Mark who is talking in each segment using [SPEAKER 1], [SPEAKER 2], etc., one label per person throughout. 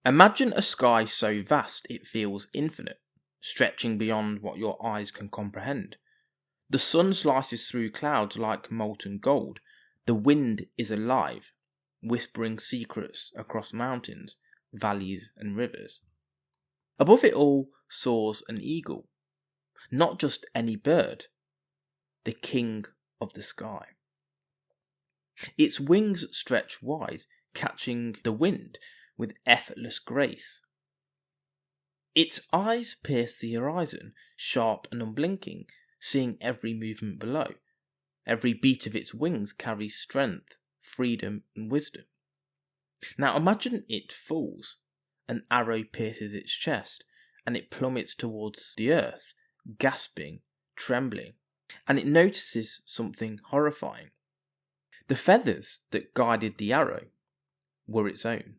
[SPEAKER 1] Imagine a sky so vast it feels infinite, stretching beyond what your eyes can comprehend. The sun slices through clouds like molten gold. The wind is alive, whispering secrets across mountains, valleys and rivers. Above it all soars an eagle, not just any bird, the king of the sky. Its wings stretch wide, catching the wind with effortless grace. Its eyes pierce the horizon, sharp and unblinking, seeing every movement below. Every beat of its wings carries strength, freedom and wisdom. Now imagine it falls. An arrow pierces its chest, and it plummets towards the earth, gasping, trembling, and it notices something horrifying. The feathers that guided the arrow were its own.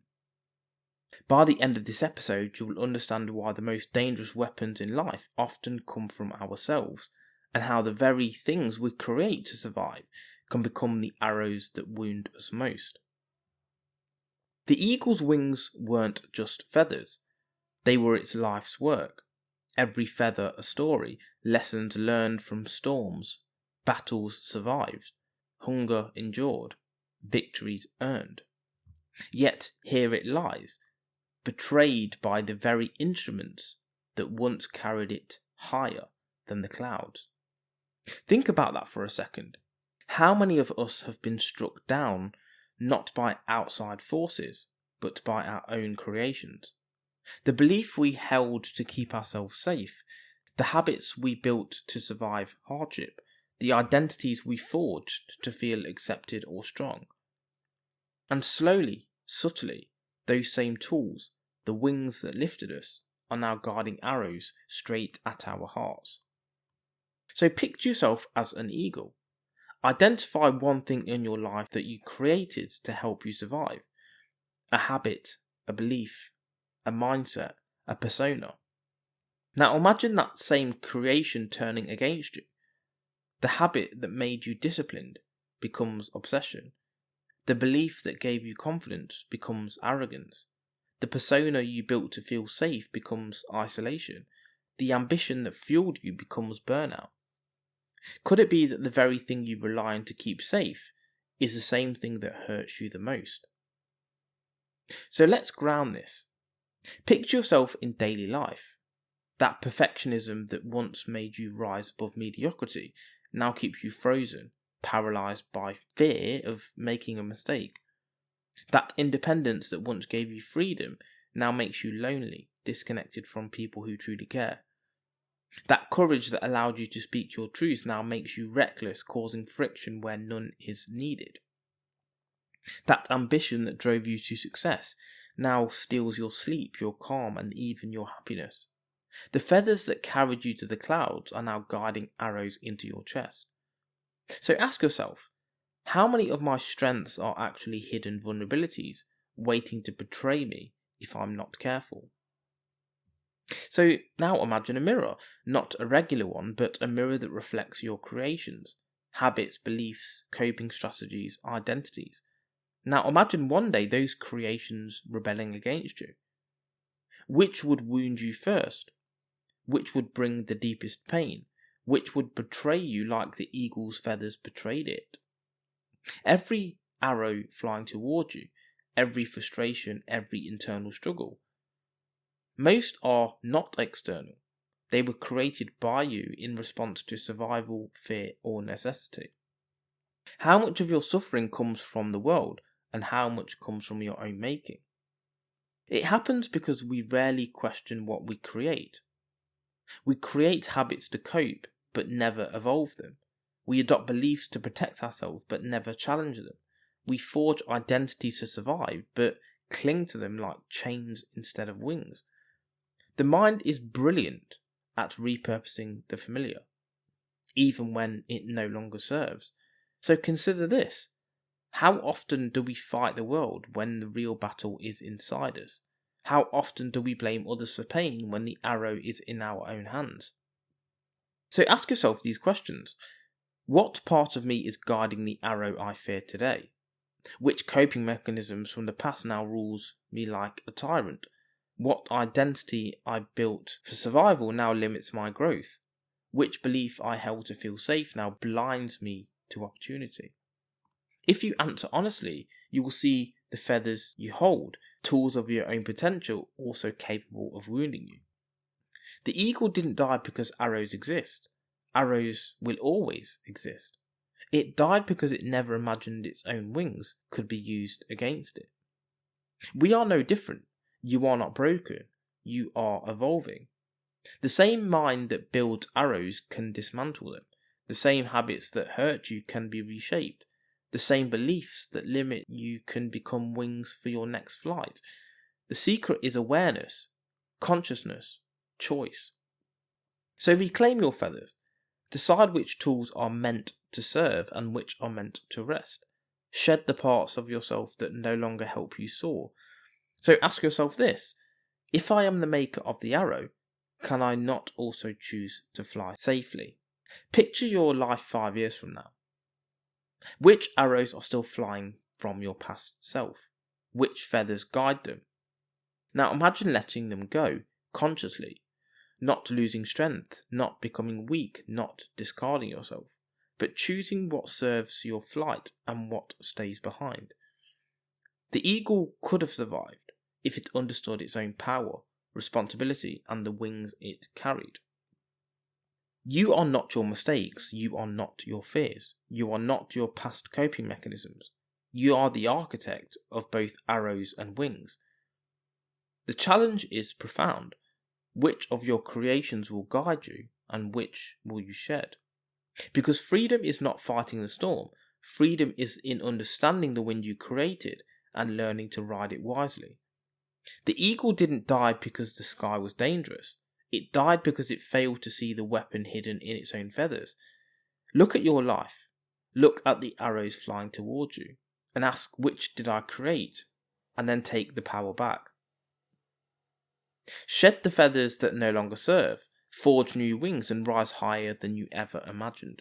[SPEAKER 1] By the end of this episode, you will understand why the most dangerous weapons in life often come from ourselves, and how the very things we create to survive can become the arrows that wound us most. The eagle's wings weren't just feathers, they were its life's work. Every feather a story, lessons learned from storms, battles survived, hunger endured, victories earned. Yet here it lies, betrayed by the very instruments that once carried it higher than the clouds. Think about that for a second. How many of us have been struck down not by outside forces, but by our own creations? The belief we held to keep ourselves safe, the habits we built to survive hardship, the identities we forged to feel accepted or strong. And slowly, subtly, those same tools, the wings that lifted us, are now guiding arrows straight at our hearts. So picture yourself as an eagle. Identify one thing in your life that you created to help you survive. A habit, a belief, a mindset, a persona. Now imagine that same creation turning against you. The habit that made you disciplined becomes obsession. The belief that gave you confidence becomes arrogance. The persona you built to feel safe becomes isolation. The ambition that fueled you becomes burnout. Could it be that the very thing you rely on to keep safe is the same thing that hurts you the most? So let's ground this. Picture yourself in daily life. That perfectionism that once made you rise above mediocrity now keeps you frozen, paralysed by fear of making a mistake. That independence that once gave you freedom now makes you lonely, disconnected from people who truly care. That courage that allowed you to speak your truth now makes you reckless, causing friction where none is needed. That ambition that drove you to success now steals your sleep, your calm, and even your happiness. The feathers that carried you to the clouds are now guiding arrows into your chest. So ask yourself, how many of my strengths are actually hidden vulnerabilities, waiting to betray me if I'm not careful? So now imagine a mirror, not a regular one, but a mirror that reflects your creations, habits, beliefs, coping strategies, identities. Now imagine one day those creations rebelling against you. Which would wound you first? Which would bring the deepest pain? Which would betray you like the eagle's feathers betrayed it? Every arrow flying towards you, every frustration, every internal struggle. Most are not external. They were created by you in response to survival, fear, or necessity. How much of your suffering comes from the world, and how much comes from your own making? It happens because we rarely question what we create. We create habits to cope, but never evolve them. We adopt beliefs to protect ourselves, but never challenge them. We forge identities to survive, but cling to them like chains instead of wings. The mind is brilliant at repurposing the familiar, even when it no longer serves. So consider this. How often do we fight the world when the real battle is inside us? How often do we blame others for pain when the arrow is in our own hands? So ask yourself these questions. What part of me is guiding the arrow I fear today? Which coping mechanisms from the past now rules me like a tyrant? What identity I built for survival now limits my growth? Which belief I held to feel safe now blinds me to opportunity? If you answer honestly, you will see the feathers you hold, tools of your own potential, also capable of wounding you. The eagle didn't die because arrows exist. Arrows will always exist. It died because it never imagined its own wings could be used against it. We are no different. You are not broken. You are evolving. The same mind that builds arrows can dismantle them. The same habits that hurt you can be reshaped. The same beliefs that limit you can become wings for your next flight. The secret is awareness, consciousness, choice. So reclaim your feathers. Decide which tools are meant to serve and which are meant to rest. Shed the parts of yourself that no longer help you soar. So ask yourself this: if I am the maker of the arrow, can I not also choose to fly safely? Picture your life 5 years from now. Which arrows are still flying from your past self? Which feathers guide them? Now imagine letting them go consciously, not losing strength, not becoming weak, not discarding yourself, but choosing what serves your flight and what stays behind. The eagle could have survived if it understood its own power, responsibility, and the wings it carried. You are not your mistakes. You are not your fears. You are not your past coping mechanisms. You are the architect of both arrows and wings. The challenge is profound. Which of your creations will guide you, and which will you shed? Because freedom is not fighting the storm. Freedom is in understanding the wind you created and learning to ride it wisely. The eagle didn't die because the sky was dangerous. It died because it failed to see the weapon hidden in its own feathers. Look at your life. Look at the arrows flying towards you, and ask, which did I create? And then take the power back. Shed the feathers that no longer serve. Forge new wings and rise higher than you ever imagined.